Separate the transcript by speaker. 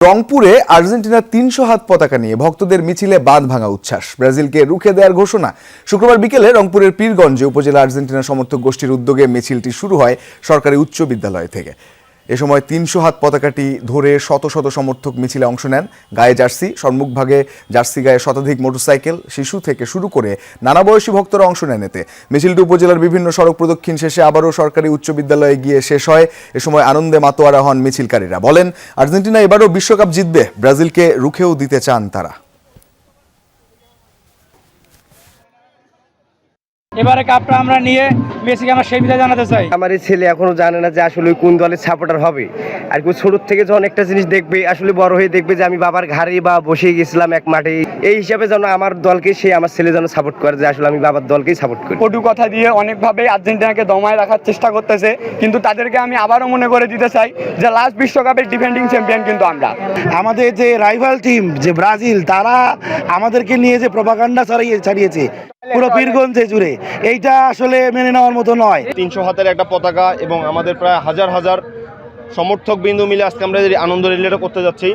Speaker 1: রংপুরে আর্জেন্টিনার ৩০০ হাত পতাকা নিয়ে ভক্তদের মিছিলে বাঁধ ভাঙা উচ্ছ্বাস। ব্রাজিলকে রুখে দেওয়ার ঘোষণা। শুক্রবার বিকেলে রংপুরের পীরগঞ্জে উপজেলা আর্জেন্টিনা সমর্থক গোষ্ঠীর উদ্যোগে মিছিলটি শুরু হয় সরকারি উচ্চ বিদ্যালয় থেকে। এ সময় ৩০০ হাত পতাকাটি ধরে শত শত সমর্থক মিছিলে অংশ নেন। গায়ে জার্সি, সম্মুখভাগে জার্সি গায়ে শতাধিক মোটরসাইকেল, শিশু থেকে শুরু করে নানা বয়সী ভক্তরা অংশ নেন এতে। মিছিলটি উপজেলার বিভিন্ন সড়ক প্রদক্ষিণ শেষে আবারও সরকারি উচ্চ বিদ্যালয়ে গিয়ে শেষ হয়। এ সময় আনন্দে মাতোয়ারা হন মিছিলকারীরা। বলেন, আর্জেন্টিনা এবারও বিশ্বকাপ জিতবে, ব্রাজিলকে রুখেও দিতে চান তারা।
Speaker 2: এবারে কাপটা আমরা নিয়ে মেসিকে আমরা সেই বিদায় জানাতে চাই।
Speaker 3: আমার এই ছেলে এখনো জানে না যে আসলে কোন দলের সাপোর্টার হবে। আর কি ছোট থেকে যখন একটা জিনিস দেখবে, আসলে বড় হয়ে দেখবে যে আমি বাবার ঘাড়ে বা বসে গেছিলাম এক মাঠে, এই হিসাবে যেন আমার দলকে সে আমার ছেলে যেন সাপোর্ট করে, যে আসলে আমি বাবার দলকেই সাপোর্ট করি।
Speaker 4: কটু কথা দিয়ে অনেকভাবে আর্জেন্টিনাকে দমায় রাখার চেষ্টা করতেছে, কিন্তু তাদেরকে আমি আবারও মনে করে দিতে চাই যে লাস্ট বিশ্বকাপের ডিফেন্ডিং চ্যাম্পিয়ন কিন্তু আমরা।
Speaker 5: আমাদের যে রাইভাল টিম যে ব্রাজিল, তারা আমাদেরকে নিয়ে যে প্রপাগান্ডা ছাড়িয়েছে পুরো পীরগঞ্জে জুড়ে, এইটা আসলে মেনে নেওয়ার মতো নয়।
Speaker 6: ৩০০ হাতের একটা পতাকা এবং আমাদের প্রায় হাজার হাজার সমর্থক বিন্দু মিলে আজকে আমরা আনন্দ রিলেটা করতে যাচ্ছি।